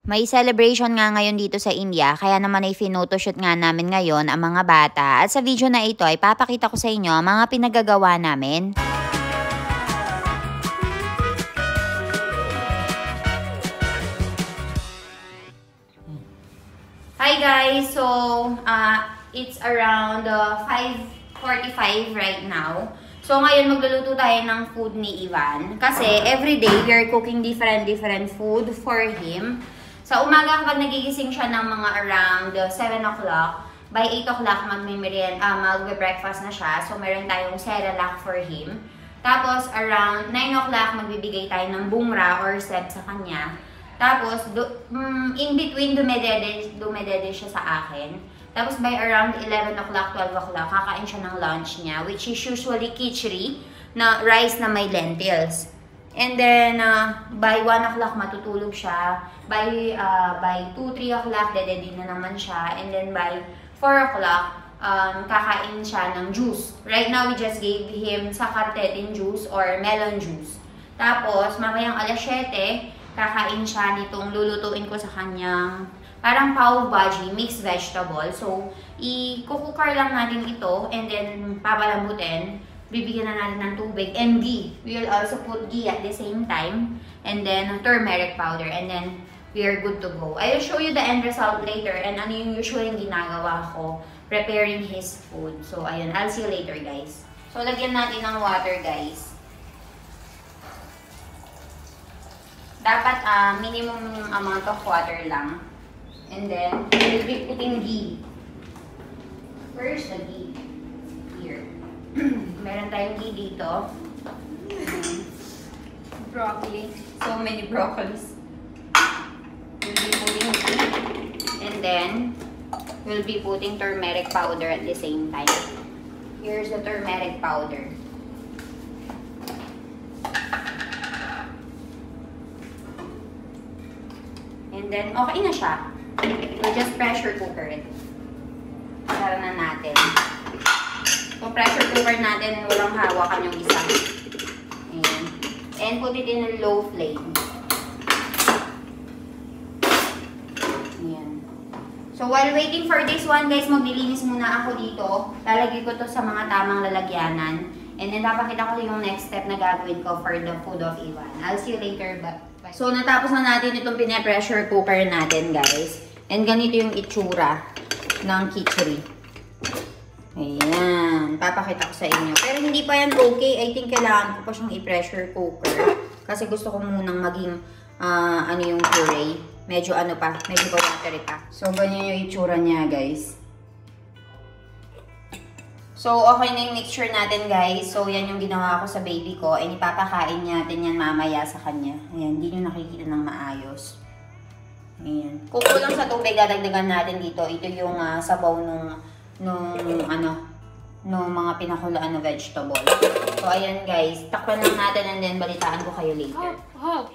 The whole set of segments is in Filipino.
May celebration nga ngayon dito sa India, kaya naman ay finotoshoot nga namin ngayon ang mga bata. At sa video na ito ay papakita ko sa inyo ang mga pinagagawa namin. Hi guys! So, it's around 5:45 right now. So, ngayon magluluto tayo ng food ni Ivan. Kasi everyday we are cooking different food for him. Sa umaga kapag nagigising siya ng mga around 7 o'clock, by 8 o'clock magbe-breakfast na siya. So, meron tayong Cerelac for him. Tapos, around 9 o'clock, magbibigay tayo ng bungra or seb sa kanya. Tapos, in between, dumedede siya sa akin. Tapos, by around 11 o'clock, 12 o'clock, kakain siya ng lunch niya, which is usually khichdi, na rice na may lentils. And then, by 1 o'clock, matutulog siya. By 2-3 o'clock, dedede na naman siya. And then, by 4 o'clock, kakain siya ng juice. Right now, we just gave him sakartetin juice or melon juice. Tapos, mamayang alas 7, kakain siya nitong lulutuin ko sa kanyang parang pav bhaji, mixed vegetable. So, i-cookar lang natin ito and then papalambutin. Bibigyan na natin ng tubig and ghee. We will also put ghee at the same time. And then turmeric powder. And then we are good to go. I will show you the end result later. And ano yung usually ginagawa ko preparing his food. So, ayun. I'll see you later, guys. So, lagyan natin ng water, guys. Dapat minimum amount of water lang. And then, we'll be putting ghee. Where's the ghee? Here. Meron tayong ghee dito. Broccoli. So many broccolis. We'll be putting ghee. And then, we'll be putting turmeric powder at the same time. Here's the turmeric powder. And then, okay na siya. We'll just pressure cooker it. Tara na natin. So, pressure cooker natin, walang hawakan yung isa. Ayan. And put it in a low flame. Ayan. So, while waiting for this one, guys, maglilinis muna ako dito. Lalagay ko to sa mga tamang lalagyanan. And then, papakita ko yung next step na gagawin ko for the food of Ivan. I'll see you later. So, natapos na natin itong pine-pressure cooker natin, guys. And ganito yung itsura ng khichdi. Ayan. Papakita ko sa inyo. Pero hindi pa yan okay. I think kailangan ko pa siyang i-pressure cooker. Kasi gusto ko munang maging, ano yung puree. Medyo ano pa. Medyo watery pa. So, ganyan yung itsura niya, guys. So, okay na yung mixture natin, guys. So, yan yung ginawa ko sa baby ko. And ipapakain natin yan mamaya sa kanya. Ayan. Hindi nyo nakikita ng maayos. Ayan. Kukulang sa tubig, dadagdagan natin dito. Ito yung sabaw nung mga pinakulaan na vegetable. So, ayan guys. Takpan lang natin and then balitaan ko kayo later. Hop, hop.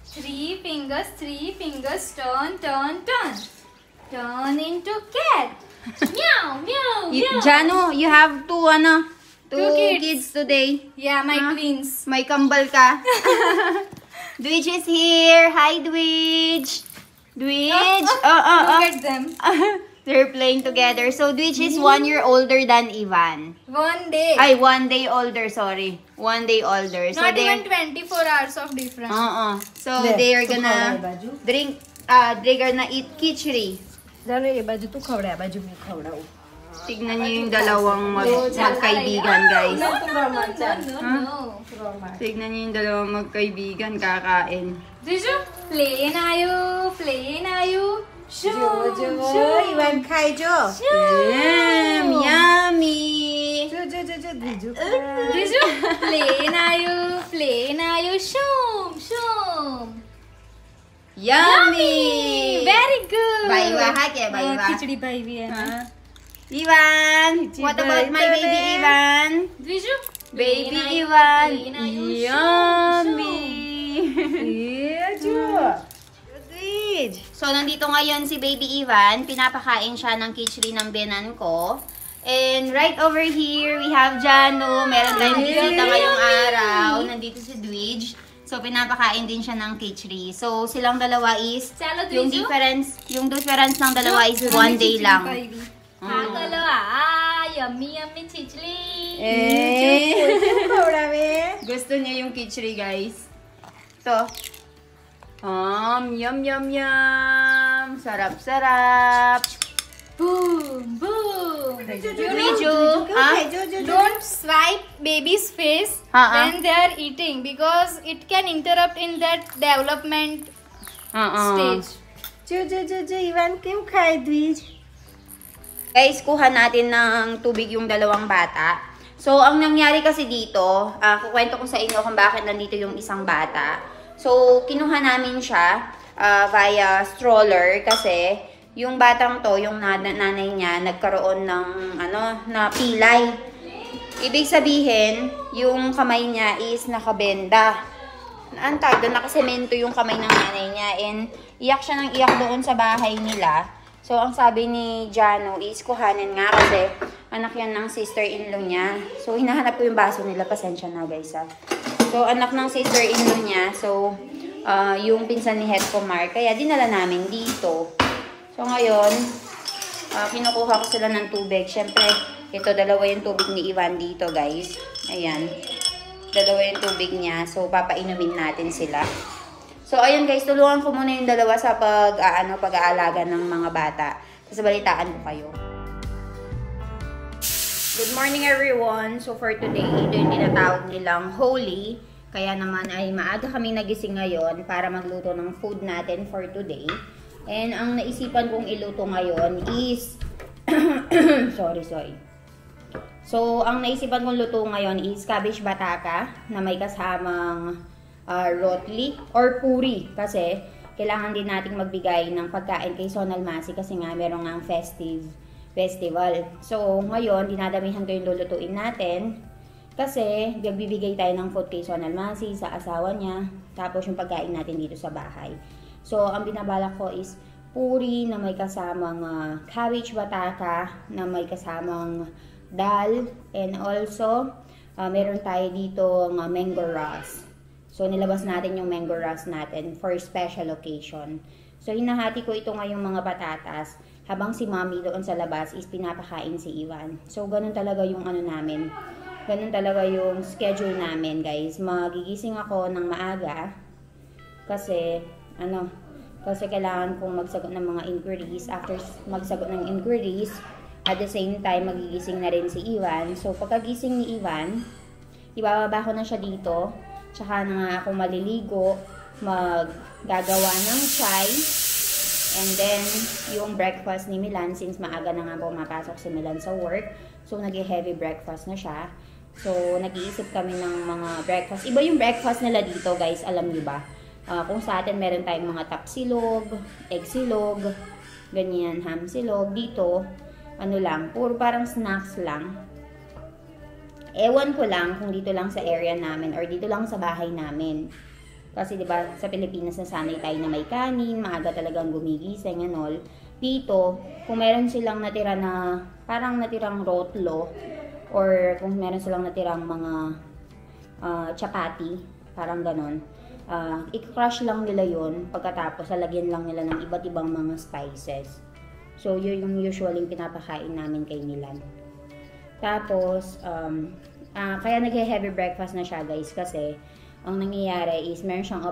3 fingers, turn, turn, turn. Turn into cat. Meow, meow, meow. Jano, you have two kids today. Yeah, my twins. May kambal ka. Dwidge is here. Hi, Dwidge. Dwidge. Look at them. They're playing together. So, Dwidge is 1 year older than Ivan. 1 day. Ay, 1 day older, sorry. 1 day older. So Not even 24 hours of difference. So, they are gonna drink, they're gonna eat khichdi. Tignan niyo yung dalawang magkaibigan, guys. No. Tignan niyo yung dalawang magkaibigan, kakain. Diju, plain ayu. Shoo, Ivan khai jo. Yummy. Diju, plain ayu. Shum. Yummy. Very good. Baiwa hake, baiwa. Khichdi baiwi hai. Ivan, what about my baby Ivan? Diju, Baby Ivan. Yummy. So, nandito ngayon si Baby Ivan. Pinapakain siya ng khichdi ng biyenan ko. And right over here, we have Jano. Meron tayong bisita ngayong araw. Nandito si Dwidge. So, pinapakain din siya ng khichdi. So, silang dalawa is, Chalo, yung Triju. difference ng dalawa is 1 day lang. Kalo, yummy, yummy chichli. Gusto niya yung khichdi, guys. So, yum, yum, yum. Sarap, sarap. Boom, boom. Triju, Don't swipe baby's face when they are eating because it can interrupt in that development stage. जो इवान क्यों खाए द्विज? Guys, kuha natin ng tubig yung dalawang bata. So, ang nangyari kasi dito, kukwento ko sa inyo kung bakit nandito yung isang bata. So, kinuha namin siya via stroller kasi yung batang to, yung nanay niya, nagkaroon ng na pilay. Ibig sabihin, yung kamay niya is nakabenda. Naantag doon, nakasemento yung kamay ng nanay niya. And iyak siya ng iyak doon sa bahay nila. So, ang sabi ni Jano is kuhanin nga kasi anak yan ng sister-in-law niya. So, hinahanap ko yung baso nila. Pasensya na, guys, ha. So, anak ng sister-in-law niya. So, yung pinsan ni Hetko Mark. Kaya, dinala namin dito. So, ngayon, kinukuha ko sila ng tubig. Siyempre, ito, dalawa yung tubig ni Ivan dito, guys. Ayan. Dalawa yung tubig niya. So, papainumin natin sila. So, ayun guys, tulungan ko muna yung dalawa sa pag-aalaga ng mga bata. Tapos balitaan ko kayo. Good morning everyone. So, for today, ito yung tinatawag nilang Holy. Kaya naman ay maaga kami nagising ngayon para magluto ng food natin for today. And ang naisipan kong iluto ngayon is... sorry. So, ang naisipan kong luto ngayon is cabbage bataka na may kasamang rotli or puri kasi kailangan din nating magbigay ng pagkain kay Sonal Masi kasi nga meron nga festival. So, ngayon, dinadamihan ko yung lulutuin natin kasi bibigay tayo ng food kay Sonal Masi sa asawa niya tapos yung pagkain natin dito sa bahay. So, ang binabalak ko is puri na may kasamang cabbage bataka na may kasamang dal and also meron tayo dito ng mango ras. So, nilabas natin yung mango ras natin for special occasion. So, hinahati ko ito ngayong mga patatas habang si mommy doon sa labas is pinapakain si Ivan. So, ganun talaga yung namin. Ganun talaga yung schedule namin, guys. Magigising ako ng maaga kasi, kasi kailangan kong magsagot ng mga inquiries. After magsagot ng inquiries, at the same time, magigising na rin si Ivan. So, pagkagising ni Ivan, ibababa ko na siya dito. Tsaka na nga ako maliligo, maggagawa ng chai, and then yung breakfast ni Milan, since maaga na nga pumapasok si Milan sa work, so nag-heavy breakfast na siya. So, nag-iisip kami ng mga breakfast. Iba yung breakfast nila dito, guys, alam niyo ba? Kung sa atin, meron tayong mga tapsilog, egg silog, ganyan, ham silog. Dito, lang, puro parang snacks lang. Ewan ko lang kung dito lang sa area namin or dito lang sa bahay namin. Kasi 'di ba sa Pilipinas nasanay tayo na may kanin, maaga talagang gumigising and all. Dito, kung meron silang natira na parang natirang rotlo or kung meron silang natirang mga chapati, parang ganon. I-crush lang nila 'yon pagkatapos lalagyan lang nila ng iba't ibang mga spices. So, yun yung usually pinapakain namin kay Milan. Tapos, kaya nag-heavy breakfast na siya, guys, kasi ang nangyayari is meron siyang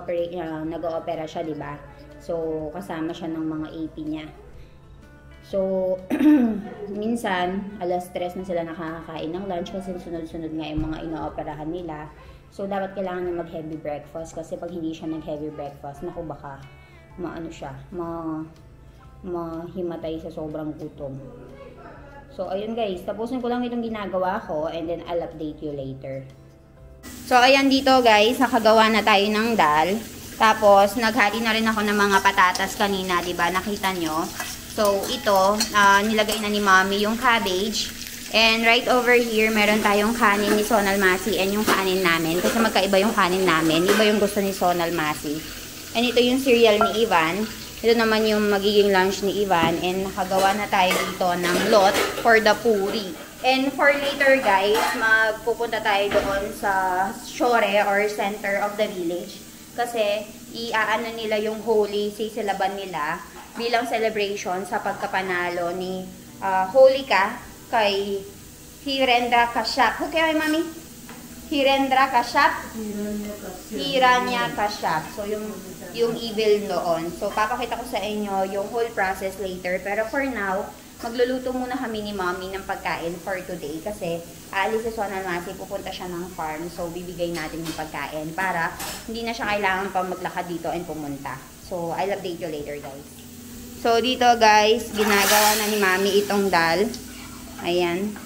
nag-o-opera siya, diba? So, kasama siya ng mga AP niya. So, minsan, alas 3 na sila nakakakain ng lunch kasi sunod-sunod nga yung mga ino-operahan nila. So, dapat kailangan na mag-heavy breakfast kasi pag hindi siya nag-heavy breakfast, naku baka mahimatay sa sobrang gutom. So, ayun guys, tapusin ko lang itong ginagawa ko and then I'll update you later. So, ayan dito guys, nakagawa na tayo ng dal. Tapos, naghati na rin ako ng mga patatas kanina, diba? Nakita nyo? So, ito, nilagay na ni mommy yung cabbage. And right over here, meron tayong kanin ni Sonal Masi and yung kanin namin. Kasi magkaiba yung kanin namin. Iba yung gusto ni Sonal Masi. And ito yung cereal ni Ivan. Ito naman yung magiging lunch ni Ivan. And nakagawa na tayo dito ng lot for the puri. And for later guys, magpupunta tayo doon sa shore or center of the village. Kasi iaano nila yung holy, sisilaban nila bilang celebration sa pagkapanalo ni Holika kay Hirendra Kashyap. Okay, mami? Hirendra Kashyap? Hiranya Kashyap. So, yung evil noon. So, papakita ko sa inyo yung whole process later. Pero for now, magluluto muna kami ni Mommy ng pagkain for today. Kasi, aalis si Sonal Masi, pupunta siya ng farm. So, bibigay natin yung pagkain para hindi na siya kailangan pa maglakad dito and pumunta. So, I'll update you later, guys. So, dito, guys, ginagawa na ni Mommy itong dal. Ayan.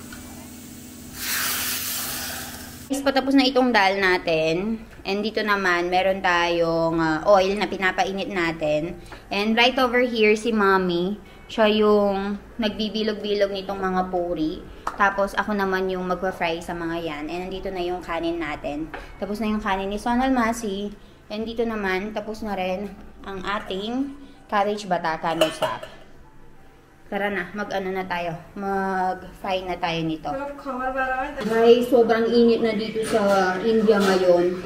Patapos na itong dal natin. And dito naman, meron tayong oil na pinapainit natin. And right over here, si Mommy, siya yung nagbibilog-bilog nitong mga puri. Tapos, ako naman yung magpa-fry sa mga yan. And nandito na yung kanin natin. Tapos na yung kanin ni Sonal Masi. And dito naman, tapos na rin ang ating cabbage bataka no sap. Tara na, mag-ano na tayo. Mag-fry na tayo nito. Guys, sobrang init na dito sa India ngayon.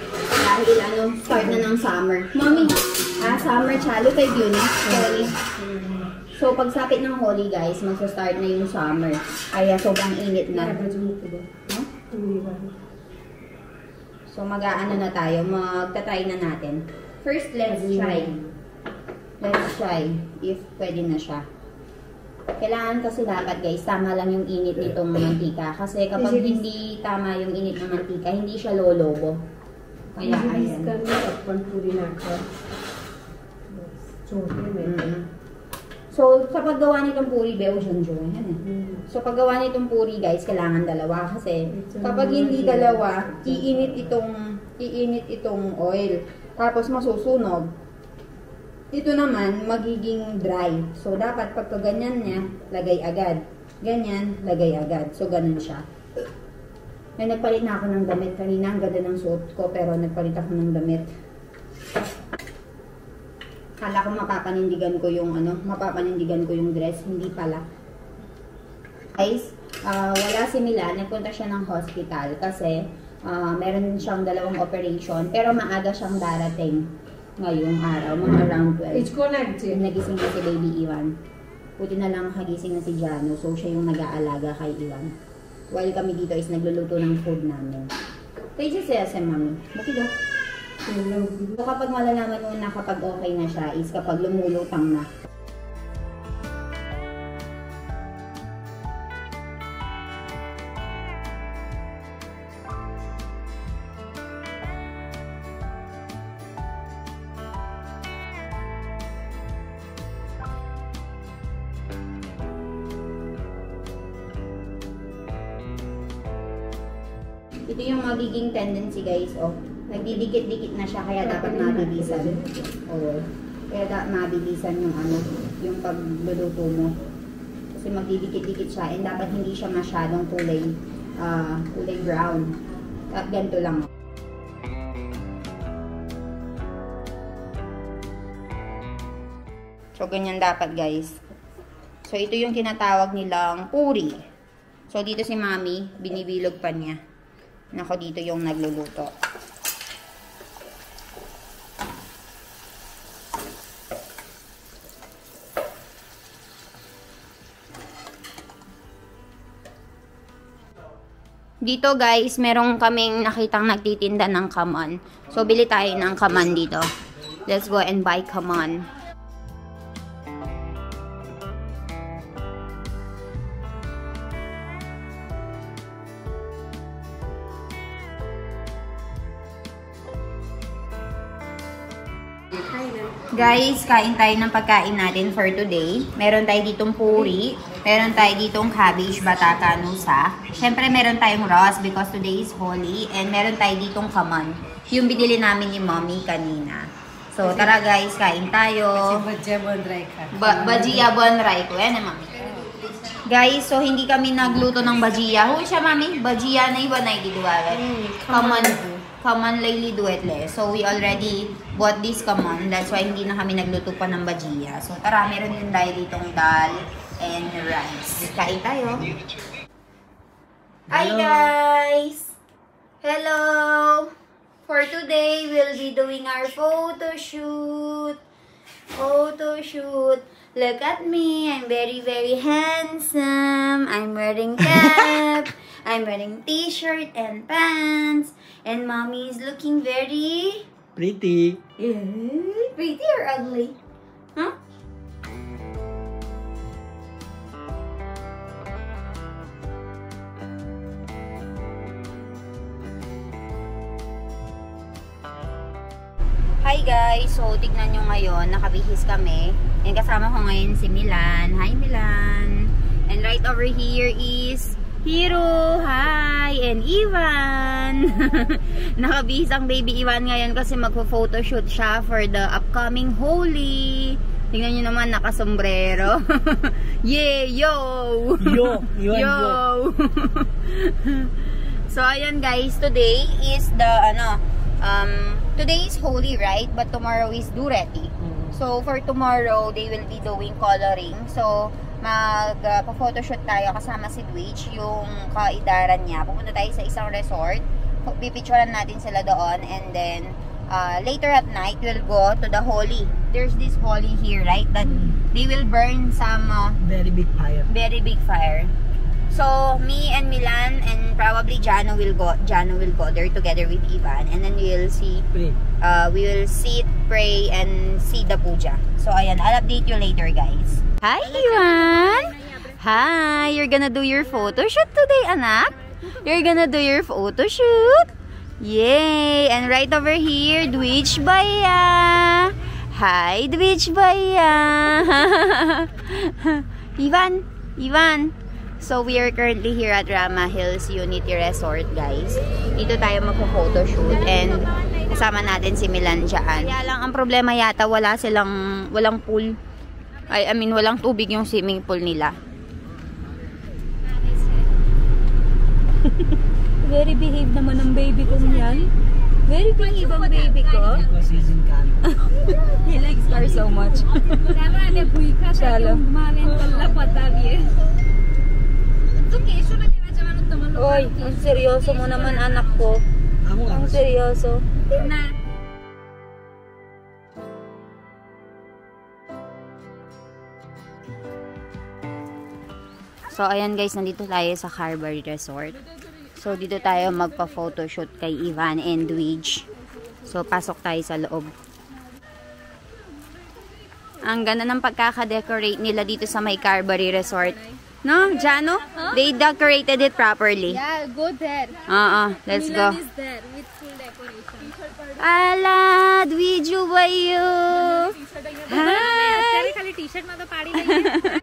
Dahil start na ng summer. Mommy, summer chalo kay Beauty. Sorry. So, pagsapit ng Holi, guys, magsa-start na yung summer. Kaya sobrang init na. So, mag-aano na tayo. Magta-try na natin. First, let's try. Let's try if pwede na siya. Kailangan kasi dapat, guys, tama lang yung init nitong mantika. Kasi kapag hindi tama yung init ng mantika, hindi siya lolobo. Kaya, ayan. So, sa paggawa nitong puri, So, paggawa nitong puri, guys, kailangan dalawa. Kasi, kapag hindi dalawa, iinit itong oil. Tapos, masusunog. Ito naman, magiging dry. So, dapat pagka ganyan niya, lagay agad. Ganyan, lagay agad. So, ganun siya. May nagpalit na ako ng damit. Kanina, ang ganda ng suot ko, pero nagpalit ako ng damit. Kala ko mapapanindigan ko yung dress. Hindi pala. Guys, wala si Mila. Nagpunta siya ng hospital kasi meron siyang 2 operation. Pero maaga siyang darating ngayong araw, mga around 12. Nagising na si Baby Iwan. Buti na lang hagising na si Jano. So, siya yung nag-aalaga kay Iwan. While kami dito is nagluluto ng food namin. Kaya siya sa Mami. Bakit ba? So, kapag malalaman mo na kapag okay na siya is kapag lumulutang na. Ito yung magiging tendency, guys. Oh, nagdidikit-dikit na siya, kaya dapat mabilisan. Oh, kaya dapat mabilisan yung pagluluto mo. Kasi magdidikit-dikit siya, and dapat hindi siya masyadong kulay brown. At ganito lang. So, ganyan dapat, guys. So, ito yung kinatawag nilang puri. So, dito si Mami, binibilog pa niya. Nako, dito yung nagluluto. Dito, guys, merong kaming nakitang nagtitinda ng kaman. So, bili tayo ng kaman dito. Let's go and buy kaman. Guys, kain tayo ng pagkain natin for today. Meron tayo ditong puri, meron tayo ditong cabbage bataka nusa. Siyempre, meron tayong Ross because today is Holi. And meron tayo ditong kaman. Yung binili namin ni Mommy kanina. So, tara guys, kain tayo. Bajia bon rai ka. Bajia bon rai ko. Yan Mami. Guys, so hindi kami nagluto ng bajia. Huy siya, Mami. Bajia na iba na ididuwalan. Kaman lately duetle. So, we already bought this kaman. That's why hindi na kami nagluto pa ng bajia. So, tara, meron din tayo ditong dal and rice. Kain tayo. Hi, guys! Hello! For today, we'll be doing our photo shoot. Photo shoot. Look at me. I'm very, very handsome. I'm wearing cap. I'm wearing t-shirt and pants. And mommy is looking very... Pretty. Yeah. Pretty or ugly? Huh? Hi guys! So, tignan nyo ngayon, nakabihis kami. And kasama ko ngayon si Milan. Hi Milan! And right over here is Hiro! Hi! And Ivan! Nakabihis ang baby Ivan ngayon kasi magpo-photoshoot siya for the upcoming Holy. Tingnan nyo naman, nakasombrero. Yeah! Yo! Yo! Ivan, yo! So, ayan guys, today is the, today is Holy, right? But tomorrow is Dureti. So, for tomorrow, they will be doing coloring. So, mag-photoshoot tayo kasama si Dwich, yung kaidaran niya. Pupunta tayo sa isang resort. Pipicturean natin sila doon. And then, later at night, we'll go to the Holy. There's this Holy here, right? That they will burn some... very big fire. Very big fire. So, me and Milan and probably Jano will go there together with Ivan, and then we'll see, we will sit, pray, and see the puja. So, ayan, I'll update you later, guys. Hi, Ivan! Hi! You're gonna do your photo shoot today, anak? You're gonna do your photo shoot? Yay! And right over here, Dwich Baya! Hi, Dwich Baya! Ivan! So, we are currently here at Rama Hills Unity Resort, guys. Dito tayo magpo-photoshoot and kasama natin si Milan dyan. Kaya lang, ang problema yata, walang pool. I mean, walang tubig yung swimming pool nila. Very behave naman ang baby ko niyan. Very behave ang baby ko. He likes her so much. Oy, ang seryoso mo naman, anak ko. Ang seryoso. So, ayan guys, nandito tayo sa Carberry Resort. So, dito tayo magpa-photoshoot kay Ivan and Dwich. So, pasok tayo sa loob. Ang ganda ng pagkaka-decorate nila dito sa may Carberry Resort. No, Jano? Huh? They decorated it properly. Yeah, go there. Let's go. Milan is there with full decoration. Ala, Dwiju bayo. Hi. T-shirt